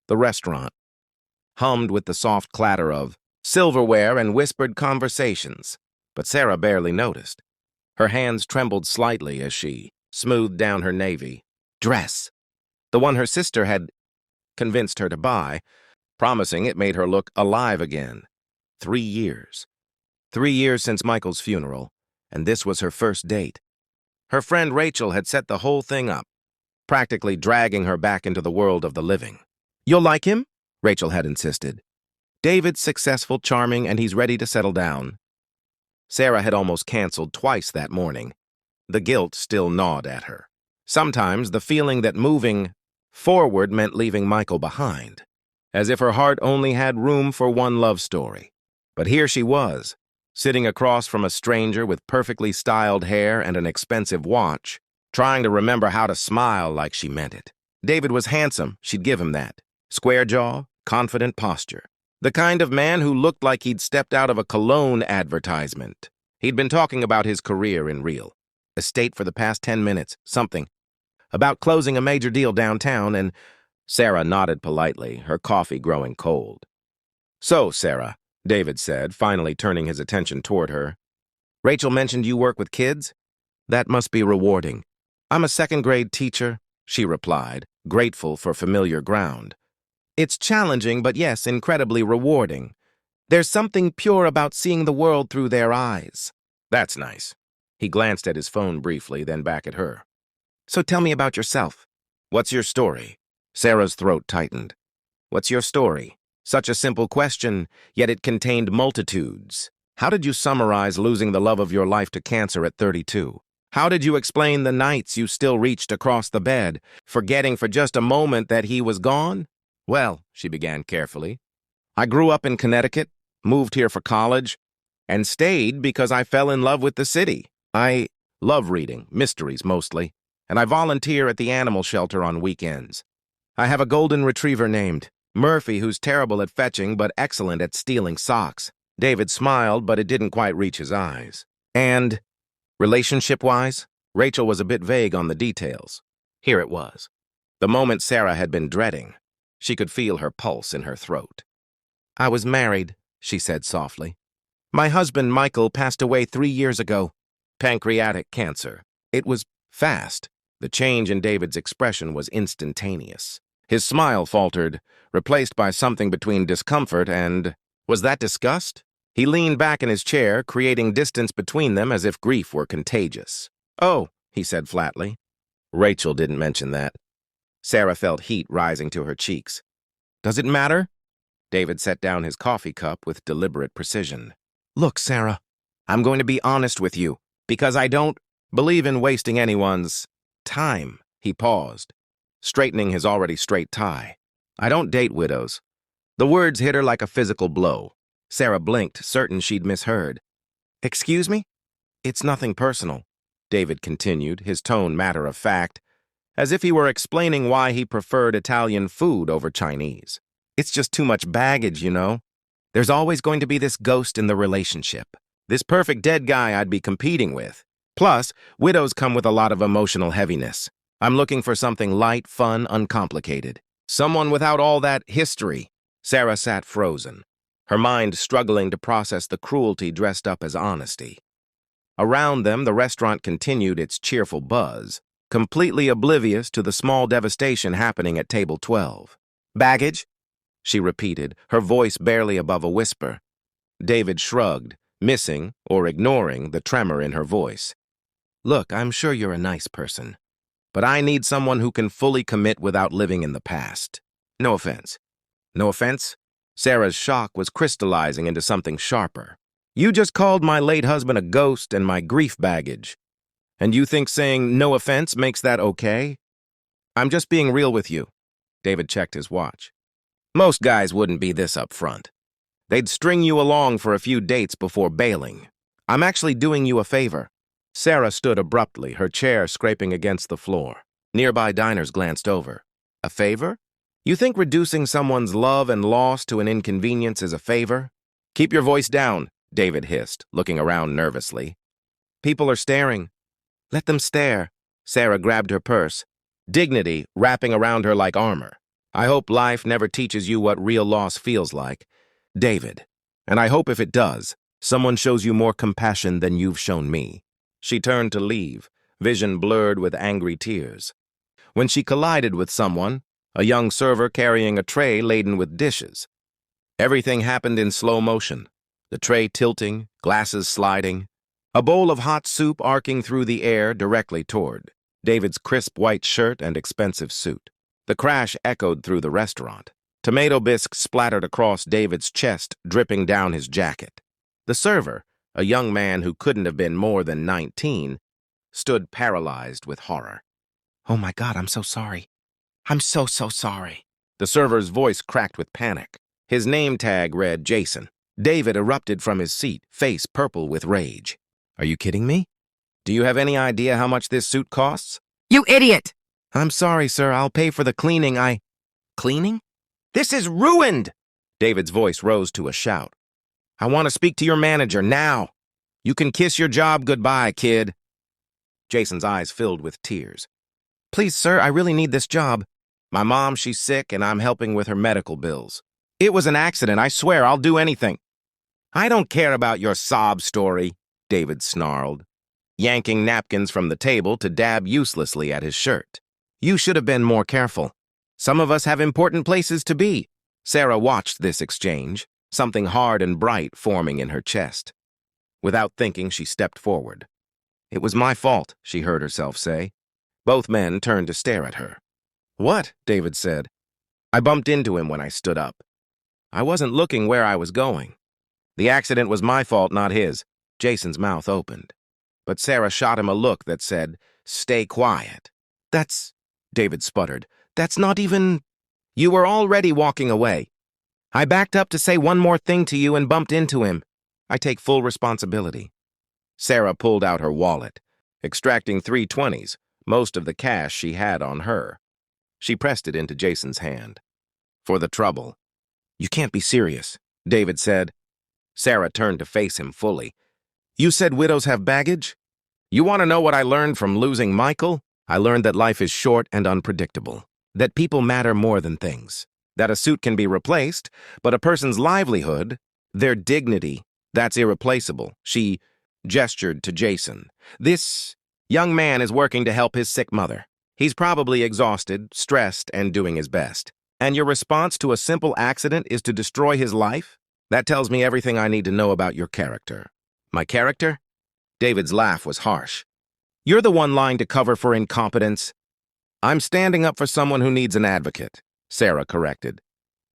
the restaurant, hummed with the soft clatter of silverware and whispered conversations, but Sarah barely noticed. Her hands trembled slightly as she smoothed down her navy dress, the one her sister had convinced her to buy, promising it made her look alive again. 3 years. 3 years since Michael's funeral, and this was her first date. Her friend Rachel had set the whole thing up, practically dragging her back into the world of the living. "You'll like him?" Rachel had insisted. "David's successful, charming, and he's ready to settle down." Sarah had almost canceled twice that morning. The guilt still gnawed at her. Sometimes the feeling that moving forward meant leaving Michael behind, as if her heart only had room for one love story. But here she was, sitting across from a stranger with perfectly styled hair and an expensive watch, trying to remember how to smile like she meant it. David was handsome, she'd give him that. Square jaw, confident posture. The kind of man who looked like he'd stepped out of a cologne advertisement. He'd been talking about his career in real estate for the past 10 minutes, something about closing a major deal downtown, and Sarah nodded politely, her coffee growing cold. "So, Sarah," David said, finally turning his attention toward her, "Rachel mentioned you work with kids? That must be rewarding." "I'm a second-grade teacher," she replied, grateful for familiar ground. "It's challenging, but yes, incredibly rewarding. There's something pure about seeing the world through their eyes." "That's nice." He glanced at his phone briefly, then back at her. "So tell me about yourself." "What's your story?" Sarah's throat tightened. "What's your story?" Such a simple question, yet it contained multitudes. How did you summarize losing the love of your life to cancer at 32? How did you explain the nights you still reached across the bed, forgetting for just a moment that he was gone? "Well," she began carefully, "I grew up in Connecticut, moved here for college, and stayed because I fell in love with the city. I love reading, mysteries mostly, and I volunteer at the animal shelter on weekends. I have a golden retriever named Murphy who's terrible at fetching but excellent at stealing socks." David smiled, but it didn't quite reach his eyes. "And relationship-wise?" Rachel was a bit vague on the details. Here it was. The moment Sarah had been dreading. She could feel her pulse in her throat. "I was married," she said softly. "My husband, Michael, passed away 3 years ago. Pancreatic cancer. It was fast." The change in David's expression was instantaneous. His smile faltered, replaced by something between discomfort and... was that disgust? He leaned back in his chair, creating distance between them as if grief were contagious. "Oh," he said flatly. "Rachel didn't mention that." Sarah felt heat rising to her cheeks. "Does it matter?" David set down his coffee cup with deliberate precision. "Look, Sarah, I'm going to be honest with you, because I don't believe in wasting anyone's time." He paused, straightening his already straight tie. "I don't date widows." The words hit her like a physical blow. Sarah blinked, certain she'd misheard. "Excuse me?" "It's nothing personal," David continued, his tone matter-of-fact, as if he were explaining why he preferred Italian food over Chinese. "It's just too much baggage, you know. There's always going to be this ghost in the relationship, this perfect dead guy I'd be competing with. Plus, widows come with a lot of emotional heaviness. I'm looking for something light, fun, uncomplicated. Someone without all that history." Sarah sat frozen, her mind struggling to process the cruelty dressed up as honesty. Around them, the restaurant continued its cheerful buzz, completely oblivious to the small devastation happening at table 12. "Baggage?" she repeated, her voice barely above a whisper. David shrugged, missing or ignoring the tremor in her voice. "Look, I'm sure you're a nice person, but I need someone who can fully commit without living in the past. No offense." "No offense?" Sarah's shock was crystallizing into something sharper. "You just called my late husband a ghost and my grief baggage. And you think saying no offense makes that okay?" "I'm just being real with you." David checked his watch. "Most guys wouldn't be this upfront. They'd string you along for a few dates before bailing. I'm actually doing you a favor." Sarah stood abruptly, her chair scraping against the floor. Nearby diners glanced over. "A favor? You think reducing someone's love and loss to an inconvenience is a favor?" "Keep your voice down," David hissed, looking around nervously. "People are staring." "Let them stare." Sarah grabbed her purse, dignity wrapping around her like armor. I hope life never teaches you what real loss feels like, David. And I hope if it does, someone shows you more compassion than you've shown me. She turned to leave, vision blurred with angry tears. When she collided with someone, a young server carrying a tray laden with dishes. Everything happened in slow motion, the tray tilting, glasses sliding, a bowl of hot soup arcing through the air directly toward David's crisp white shirt and expensive suit. The crash echoed through the restaurant. Tomato bisques splattered across David's chest, dripping down his jacket. The server, a young man who couldn't have been more than 19, stood paralyzed with horror. "Oh my God, I'm so sorry. I'm so sorry." The server's voice cracked with panic. His name tag read Jason. David erupted from his seat, face purple with rage. "Are you kidding me? Do you have any idea how much this suit costs?" You idiot! "I'm sorry, sir. I'll pay for the cleaning. Cleaning? This is ruined!" David's voice rose to a shout. "I want to speak to your manager now. You can kiss your job goodbye, kid." Jason's eyes filled with tears. "Please, sir, I really need this job. My mom, she's sick, and I'm helping with her medical bills. It was an accident. I swear I'll do anything." "I don't care about your sob story," David snarled, yanking napkins from the table to dab uselessly at his shirt. "You should have been more careful. Some of us have important places to be." Sarah watched this exchange, something hard and bright forming in her chest. Without thinking, she stepped forward. "It was my fault," she heard herself say. Both men turned to stare at her. "What?" David said. "I bumped into him when I stood up. I wasn't looking where I was going. The accident was my fault, not his." Jason's mouth opened. But Sarah shot him a look that said, "Stay quiet." David sputtered. "That's not even—" "You were already walking away. I backed up to say one more thing to you and bumped into him. I take full responsibility." Sarah pulled out her wallet, extracting 3 20s, most of the cash she had on her. She pressed it into Jason's hand. "For the trouble." "You can't be serious," David said. Sarah turned to face him fully. "You said widows have baggage? You want to know what I learned from losing Michael? I learned that life is short and unpredictable, that people matter more than things, that a suit can be replaced, but a person's livelihood, their dignity, that's irreplaceable." She gestured to Jason. "This young man is working to help his sick mother. He's probably exhausted, stressed, and doing his best. And your response to a simple accident is to destroy his life? That tells me everything I need to know about your character." "My character?" David's laugh was harsh. "You're the one lying to cover for incompetence." "I'm standing up for someone who needs an advocate," Sarah corrected.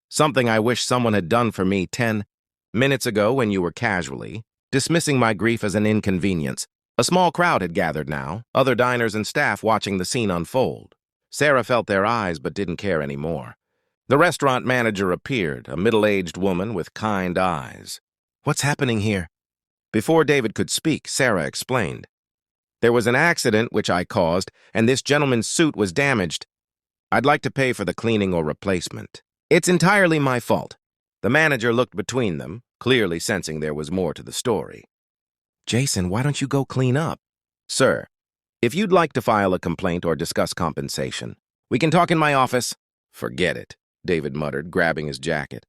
"Something I wish someone had done for me 10 minutes ago when you were casually dismissing my grief as an inconvenience." A small crowd had gathered now, other diners and staff watching the scene unfold. Sarah felt their eyes but didn't care anymore. The restaurant manager appeared, a middle-aged woman with kind eyes. "What's happening here?" Before David could speak, Sarah explained. "There was an accident which I caused, and this gentleman's suit was damaged. I'd like to pay for the cleaning or replacement. It's entirely my fault." The manager looked between them, clearly sensing there was more to the story. "Jason, why don't you go clean up?" "Sir, if you'd like to file a complaint or discuss compensation, we can talk in my office." "Forget it," David muttered, grabbing his jacket.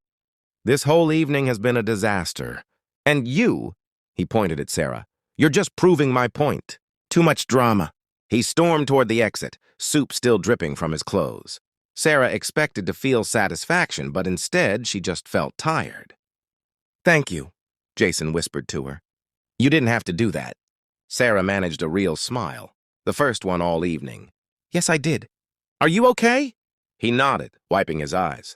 "This whole evening has been a disaster. And you," he pointed at Sarah, "you're just proving my point. Too much drama." He stormed toward the exit, soup still dripping from his clothes. Sarah expected to feel satisfaction, but instead she just felt tired. "Thank you," Jason whispered to her. "You didn't have to do that." Sarah managed a real smile, the first one all evening. "Yes, I did. Are you okay?" He nodded, wiping his eyes.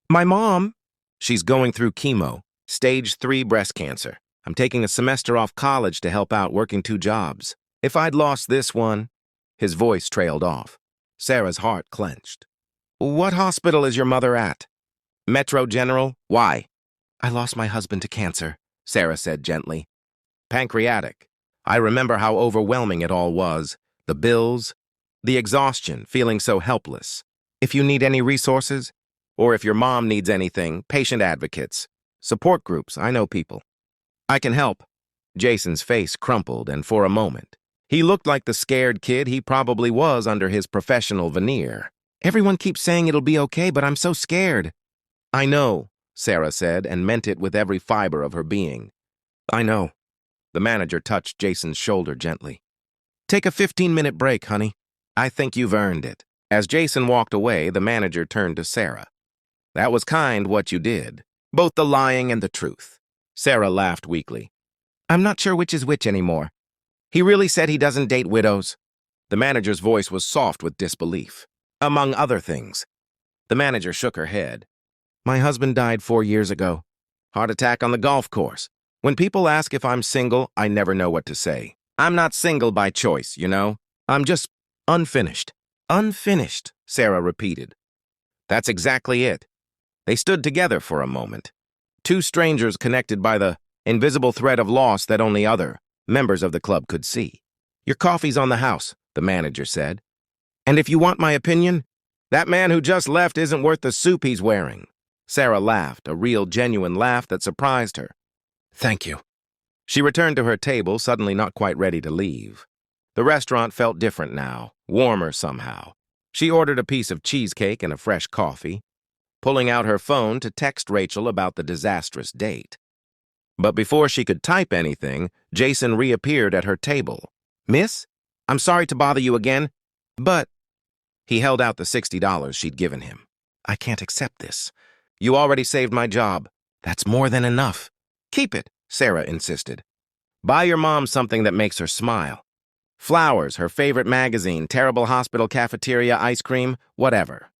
"My mom, she's going through chemo, stage 3 breast cancer. I'm taking a semester off college to help out, working 2 jobs. If I'd lost this one..." His voice trailed off. Sarah's heart clenched. "What hospital is your mother at?" "Metro General. Why?" "I lost my husband to cancer," Sarah said gently. "Pancreatic. I remember how overwhelming it all was. The bills, the exhaustion, feeling so helpless. If you need any resources, or if your mom needs anything, patient advocates, support groups, I know people. I can help." Jason's face crumpled, and for a moment, he looked like the scared kid he probably was under his professional veneer. Everyone keeps saying it'll be okay, but I'm so scared. I know, Sarah said, and meant it with every fiber of her being. I know. The manager touched Jason's shoulder gently. Take a 15-minute break, honey. I think you've earned it. As Jason walked away, the manager turned to Sarah. That was kind what you did, both the lying and the truth. Sarah laughed weakly. I'm not sure which is which anymore. He really said he doesn't date widows. The manager's voice was soft with disbelief. Among other things. The manager shook her head. My husband died 4 years ago. Heart attack on the golf course. When people ask if I'm single, I never know what to say. I'm not single by choice, you know? I'm just unfinished. Unfinished, Sarah repeated. That's exactly it. They stood together for a moment. Two strangers connected by the invisible thread of loss that only other members of the club could see. Your coffee's on the house, the manager said. And if you want my opinion, that man who just left isn't worth the soup he's wearing. Sarah laughed, a real, genuine laugh that surprised her. Thank you. She returned to her table, suddenly not quite ready to leave. The restaurant felt different now, warmer somehow. She ordered a piece of cheesecake and a fresh coffee, pulling out her phone to text Rachel about the disastrous date. But before she could type anything, Jason reappeared at her table. Miss, I'm sorry to bother you again, but... He held out the $60 she'd given him. I can't accept this. You already saved my job. That's more than enough. Keep it, Sarah insisted. Buy your mom something that makes her smile. Flowers, her favorite magazine, terrible hospital cafeteria, ice cream, whatever.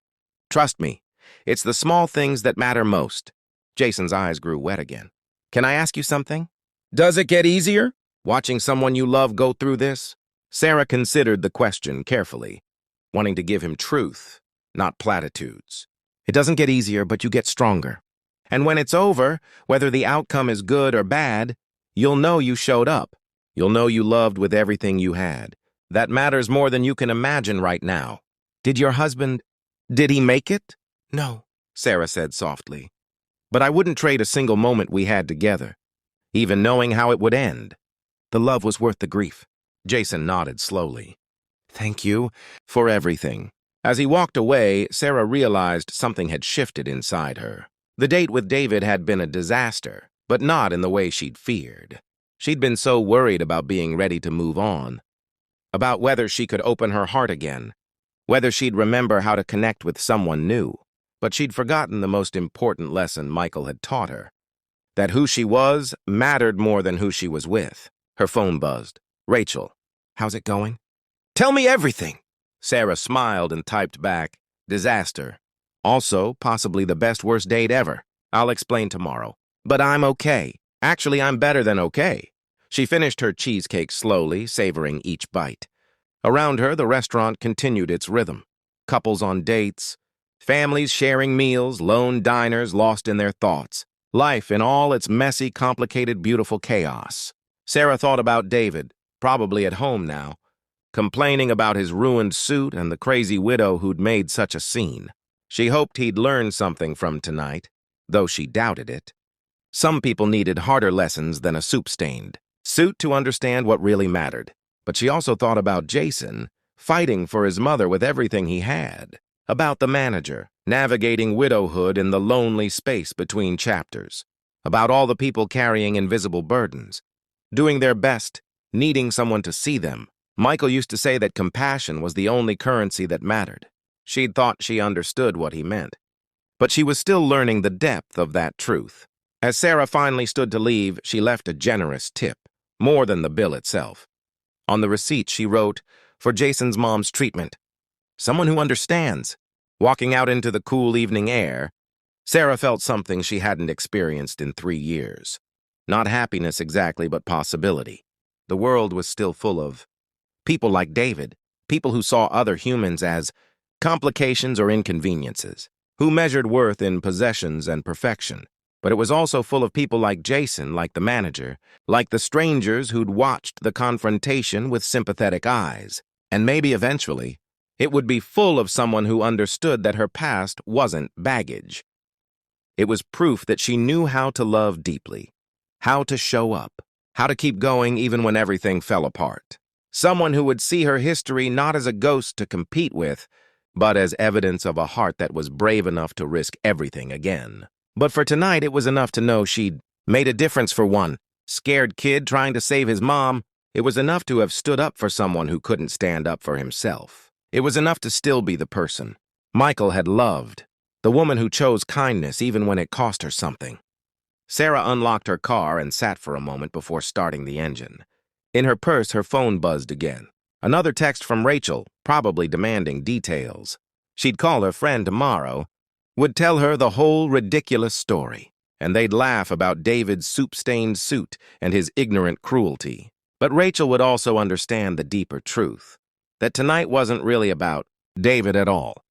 Trust me, it's the small things that matter most. Jason's eyes grew wet again. Can I ask you something? Does it get easier, watching someone you love go through this? Sarah considered the question carefully, wanting to give him truth, not platitudes. It doesn't get easier, but you get stronger. And when it's over, whether the outcome is good or bad, you'll know you showed up. You'll know you loved with everything you had. That matters more than you can imagine right now. Did he make it? No, Sarah said softly. But I wouldn't trade a single moment we had together, even knowing how it would end. The love was worth the grief. Jason nodded slowly. Thank you for everything. As he walked away, Sarah realized something had shifted inside her. The date with David had been a disaster, but not in the way she'd feared. She'd been so worried about being ready to move on, about whether she could open her heart again, whether she'd remember how to connect with someone new. But she'd forgotten the most important lesson Michael had taught her, that who she was mattered more than who she was with. Her phone buzzed. Rachel, how's it going? Tell me everything. Sarah smiled and typed back, disaster. Also, possibly the best-worst date ever. I'll explain tomorrow. But I'm okay. Actually, I'm better than okay. She finished her cheesecake slowly, savoring each bite. Around her, the restaurant continued its rhythm. Couples on dates, families sharing meals, lone diners lost in their thoughts. Life in all its messy, complicated, beautiful chaos. Sarah thought about David, probably at home now, complaining about his ruined suit and the crazy widow who'd made such a scene. She hoped he'd learn something from tonight, though she doubted it. Some people needed harder lessons than a soup-stained suit to understand what really mattered. But she also thought about Jason, fighting for his mother with everything he had. About the manager, navigating widowhood in the lonely space between chapters. About all the people carrying invisible burdens, doing their best, needing someone to see them. Michael used to say that compassion was the only currency that mattered. She'd thought she understood what he meant. But she was still learning the depth of that truth. As Sarah finally stood to leave, she left a generous tip, more than the bill itself. On the receipt, she wrote, for Jason's mom's treatment. Someone who understands. Walking out into the cool evening air, Sarah felt something she hadn't experienced in 3 years. Not happiness exactly, but possibility. The world was still full of people like David, people who saw other humans as complications or inconveniences, who measured worth in possessions and perfection. But it was also full of people like Jason, like the manager, like the strangers who'd watched the confrontation with sympathetic eyes. And maybe eventually, it would be full of someone who understood that her past wasn't baggage. It was proof that she knew how to love deeply, how to show up, how to keep going even when everything fell apart. Someone who would see her history not as a ghost to compete with, but as evidence of a heart that was brave enough to risk everything again. But for tonight, it was enough to know she'd made a difference for one scared kid trying to save his mom. It was enough to have stood up for someone who couldn't stand up for himself. It was enough to still be the person Michael had loved, the woman who chose kindness even when it cost her something. Sarah unlocked her car and sat for a moment before starting the engine. In her purse, her phone buzzed again. Another text from Rachel, probably demanding details. She'd call her friend tomorrow, would tell her the whole ridiculous story, and they'd laugh about David's soup-stained suit and his ignorant cruelty. But Rachel would also understand the deeper truth, that tonight wasn't really about David at all.